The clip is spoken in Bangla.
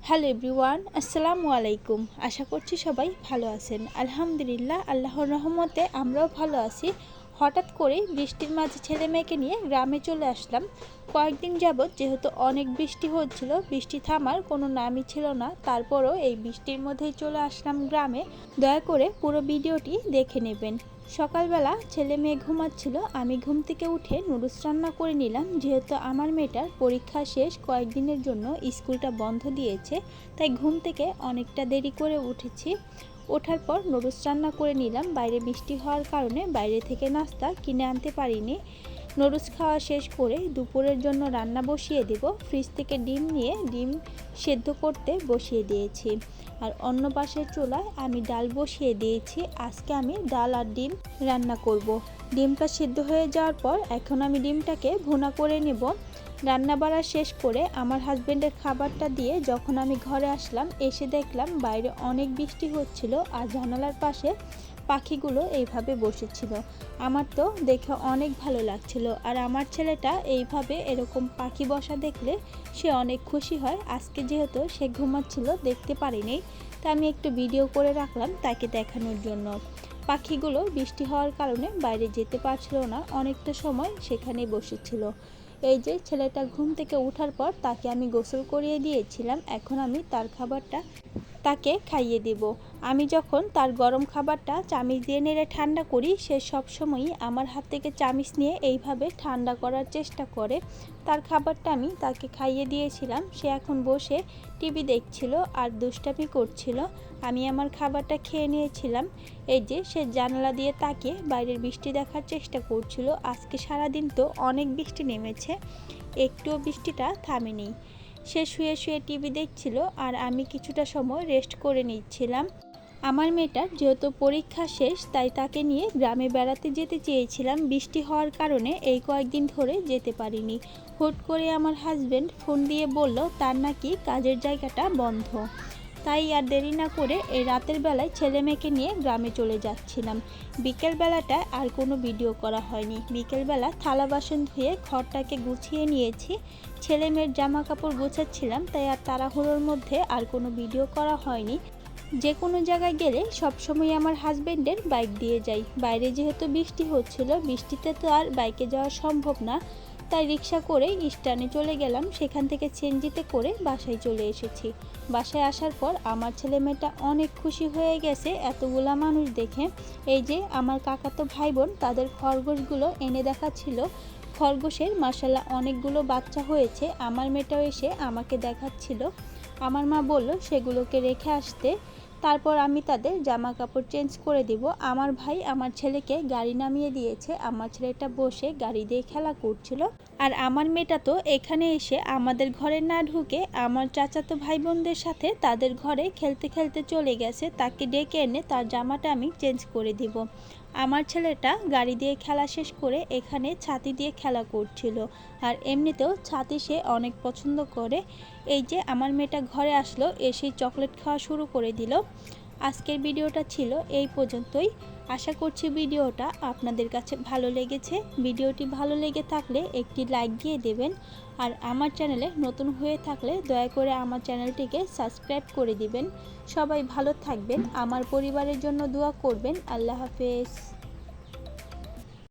হ্যালো এভরিওয়ান, আসসালামু আলাইকুম। আশা করছি সবাই ভালো আছেন। আলহামদুলিল্লাহ, আল্লাহর রহমতে আমরাও ভালো আছি। হঠাৎ করে বৃষ্টির মাঝে ছেলে মেয়েকে নিয়ে গ্রামে চলে আসলাম। কয়েকদিন যাবৎ যেহেতু অনেক বৃষ্টি হচ্ছিল, বৃষ্টি থামার কোনো নামই ছিল না। তারপরও এই বৃষ্টির মধ্যেই চলে আসলাম গ্রামে। দয়া করে পুরো ভিডিওটি দেখে নেবেন। সকালবেলা ছেলে মেয়ে ঘুমাচ্ছিল, আমি ঘুম থেকে উঠে নুডলস রান্না করে নিলাম। যেহেতু আমার মেয়েটার পরীক্ষা শেষ, কয়েকদিনের জন্য স্কুলটা বন্ধ দিয়েছে, তাই ঘুম থেকে অনেকটা দেরি করে উঠেছি। ওঠার পর নুডলস রান্না করে নিলাম। বাইরে বৃষ্টি হওয়ার কারণে বাইরে থেকে নাস্তা কিনে আনতে পারিনি। নুডলস খাওয়া শেষ করে দুপুরের জন্য রান্না বসিয়ে দেব। ফ্রিজ থেকে ডিম নিয়ে ডিম সেদ্ধ করতে বসিয়ে দিয়েছি। আর অন্য পাশের চুলায় আমি ডাল বসিয়ে দিয়েছি। আজকে আমি ডাল আর ডিম রান্না করব। ডিমটা সিদ্ধ হয়ে যাওয়ার পর এখন আমি ডিমটাকে ভুনা করে নেব। রান্না বাড়া শেষ করে আমার হাজবেন্ডের খাবারটা দিয়ে যখন আমি ঘরে আসলাম, এসে দেখলাম বাইরে অনেক বৃষ্টি হচ্ছিল আর জানালার পাশে পাখিগুলো এইভাবে বসেছিল। আমার তো দেখে অনেক ভালো লাগছিল। আর আমার ছেলেটা এইভাবে এরকম পাখি বসা দেখলে সে অনেক খুশি হয়। আজকে যেহেতু সে ঘুমাচ্ছিল, দেখতে পারিনি, তা আমি একটু ভিডিও করে রাখলাম তাকে দেখানোর জন্য। পাখিগুলো বৃষ্টি হওয়ার কারণে বাইরে যেতে পারছিল না, অনেকটা সময় সেখানেই বসেছিল। এই যে ছেলেটা ঘুম থেকে ওঠার পর তাকে আমি গোসল করিয়ে দিয়েছিলাম। এখন আমি তার খাবারটা তাকে খাইয়ে দেব। আমি যখন তার গরম খাবারটা চামিচ দিয়ে নেড়ে ঠান্ডা করি, সে সবসময়ই আমার হাত থেকে চামিচ নিয়ে এইভাবে ঠান্ডা করার চেষ্টা করে। তার খাবারটা আমি তাকে খাইয়ে দিয়েছিলাম। সে এখন বসে টিভি দেখছিল আর দুষ্টামি করছিল। আমি আমার খাবারটা খেয়ে নিয়েছিলাম। এই যে সে জানালা দিয়ে তাকিয়ে বাইরের বৃষ্টি দেখার চেষ্টা করছিল। আজকে সারাদিন তো অনেক বৃষ্টি নেমেছে, একটুও বৃষ্টিটা থামেনি। সে শুয়ে শুয়ে টিভি দেখছিল আর আমি কিছুটা সময় রেস্ট করে নিচ্ছিলাম। আমার মেয়েটার যেহেতু পরীক্ষা শেষ, তাই তাকে নিয়ে গ্রামে বেড়াতে যেতে চেয়েছিলাম। বৃষ্টি হওয়ার কারণে এই কয়েকদিন ধরে যেতে পারিনি। হুট করে আমার হাজবেন্ড ফোন দিয়ে বলল তার নাকি কাজের জায়গাটা বন্ধ। তাই আর দেরি না করে এই রাতের বেলায় ছেলে মেয়েকে নিয়ে গ্রামে চলে যাচ্ছিলাম। বিকেলবেলাটা আর কোনো ভিডিও করা হয়নি। বিকেলবেলা থালা বাসন ধুয়ে ঘরটাকে গুছিয়ে নিয়েছি। ছেলে মেয়ের জামা কাপড় গোছাচ্ছিলাম, তাই আর তাড়াহুড়োর মধ্যে আর কোনো ভিডিও করা হয়নি। যে কোনো জায়গায় গেলে সবসময় আমার হাজবেন্ডের বাইক দিয়ে যাই। বাইরে যেহেতু বৃষ্টি হচ্ছিল, বৃষ্টিতে তো আর বাইকে যাওয়া সম্ভব না, তাই রিক্সা করে স্ট্যান্ডে চলে গেলাম। সেখান থেকে সিএনজিতে করে বাসায় চলে এসেছি। বাসায় আসার পর আমার ছেলে মেয়েটা অনেক খুশি হয়ে গেছে এতগুলা মানুষ দেখে। এই যে আমার কাকাতো ভাই বোন তাদের খরগোশগুলো এনে দেখাচ্ছিল। খরগোশের মাশাআল্লাহ অনেকগুলো বাচ্চা হয়েছে। আমার মেয়েটাও এসে আমাকে দেখাচ্ছিল। আমার মা বলল সেগুলোকে রেখে আসতে, তারপর আমি তাদের জামা কাপড় চেঞ্জ করে দিব। আমার ভাই আমার ছেলেকে গাড়ি নামিয়ে দিয়েছে। আমার ছেলেটা বসে গাড়ি দিয়ে খেলা করছিল। আর আমার মেয়েটা তো এখানে এসে আমাদের ঘরে না ঢুকে আমার চাচাতো ভাই বোনদের সাথে তাদের ঘরে খেলতে খেলতে চলে গেছে। তাকে ডেকে এনে তার জামাটা আমি চেঞ্জ করে দিব। আমার ছেলেটা গাড়ি দিয়ে খেলা শেষ করে এখানে ছাতি দিয়ে খেলা করছিল। আর এমনিতেও ছাতি সে অনেক পছন্দ করে। এই যে আমার মেয়েটা ঘরে আসলো, এসেই চকলেট খাওয়া শুরু করে দিল। আজকের ভিডিওটা ছিল এই পর্যন্তই। আশা করছি ভিডিওটা আপনাদের কাছে ভালো লেগেছে। ভিডিওটি ভালো লেগে থাকলে একটি লাইক দিয়ে দেবেন। আর আমার চ্যানেলে নতুন হয়ে থাকলে দয়া করে আমার চ্যানেলটিকে সাবস্ক্রাইব করে দিবেন। সবাই ভালো থাকবেন, আমার পরিবারের জন্য দোয়া করবেন। আল্লাহ হাফেজ।